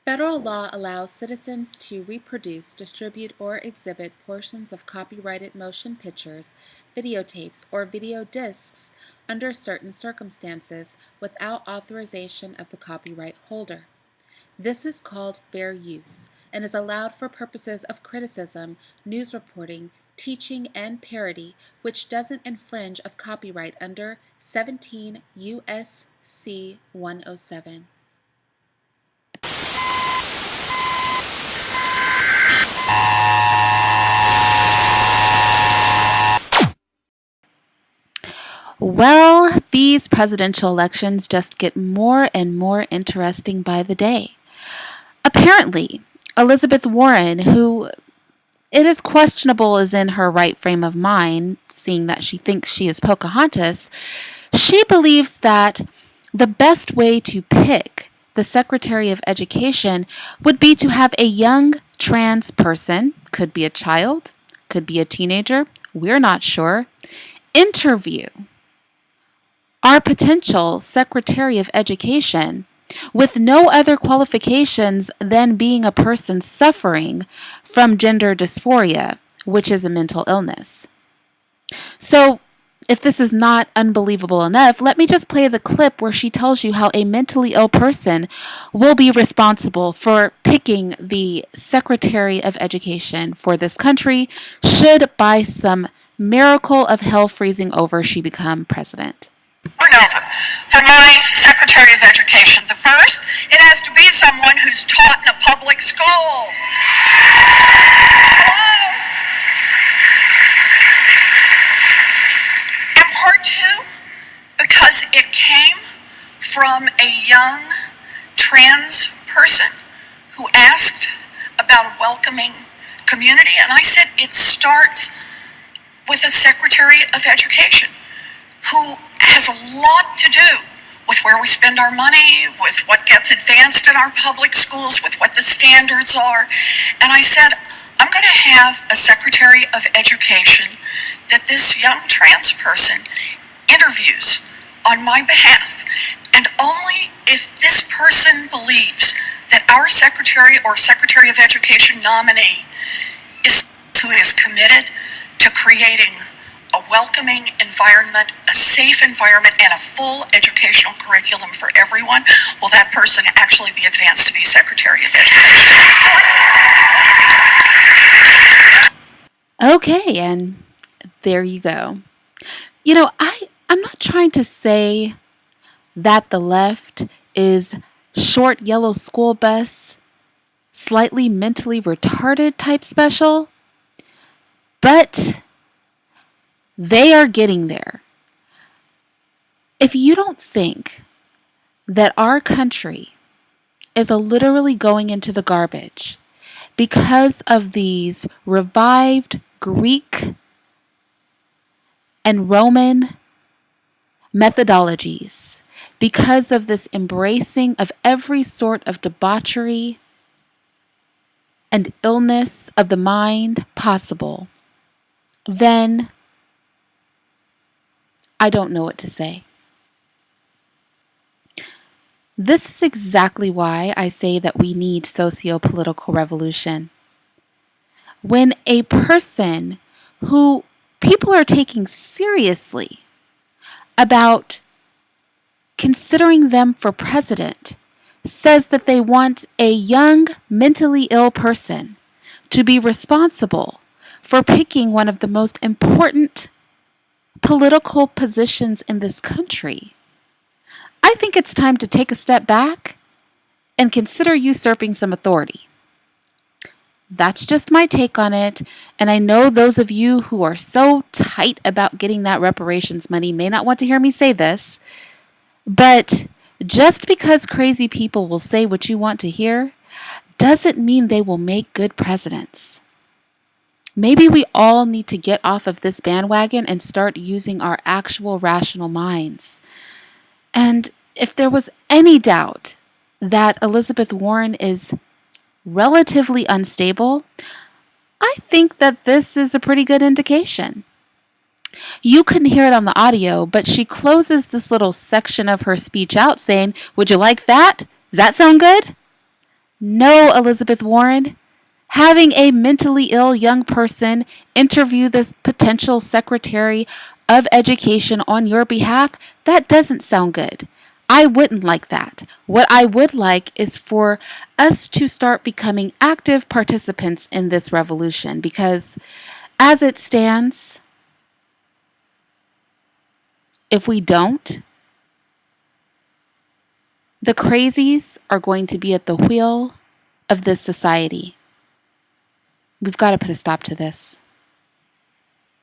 Federal law allows citizens to reproduce, distribute, or exhibit portions of copyrighted motion pictures, videotapes, or video discs under certain circumstances without authorization of the copyright holder. This is called fair use and is allowed for purposes of criticism, news reporting, teaching, and parody, which doesn't infringe of copyright under 17 U.S.C. 107. Well, these presidential elections just get more and more interesting by the day. Apparently, Elizabeth Warren, who it is questionable is in her right frame of mind, seeing that she thinks she is Pocahontas, she believes that the best way to pick the Secretary of Education would be to have a young trans person, could be a child, could be a teenager, we're not sure, interview our potential Secretary of Education with no other qualifications than being a person suffering from gender dysphoria, which is a mental illness. So, if this is not unbelievable enough, let me just play the clip where she tells you how a mentally ill person will be responsible for picking the Secretary of Education for this country should by some miracle of hell freezing over she become president. Nova, for my Secretary of Education. The first, it has to be someone who's taught in a public school. Hello? And part two, because it came from a young trans person who asked about a welcoming community, and I said it starts with a Secretary of Education who has a lot to do with where we spend our money, with what gets advanced in our public schools, with what the standards are. And I said, I'm going to have a Secretary of Education that this young trans person interviews on my behalf. And only if this person believes that our Secretary or Secretary of Education nominee is who is committed to creating a welcoming environment, a safe environment, and a full educational curriculum for everyone, will that person actually be advanced to be Secretary of Education? Okay, and there you go. You know, I'm not trying to say that the left is short yellow school bus, slightly mentally retarded type special, but they are getting there. If you don't think that our country is literally going into the garbage because of these revived Greek and Roman methodologies, because of this embracing of every sort of debauchery and illness of the mind possible, then I don't know what to say. This is exactly why I say that we need socio-political revolution. When a person who people are taking seriously about considering them for president says that they want a young, mentally ill person to be responsible for picking one of the most important political positions in this country, I think it's time to take a step back and consider usurping some authority. That's just my take on it, and I know those of you who are so tight about getting that reparations money may not want to hear me say this, but just because crazy people will say what you want to hear doesn't mean they will make good presidents. Maybe we all need to get off of this bandwagon and start using our actual rational minds. And if there was any doubt that Elizabeth Warren is relatively unstable, I think that this is a pretty good indication. You couldn't hear it on the audio, but she closes this little section of her speech out saying, "Would you like that? Does that sound good?" No, Elizabeth Warren. Having a mentally ill young person interview the potential Secretary of Education on your behalf, that doesn't sound good. I wouldn't like that. What I would like is for us to start becoming active participants in this revolution because, as it stands, if we don't, the crazies are going to be at the wheel of this society. We've got to put a stop to this.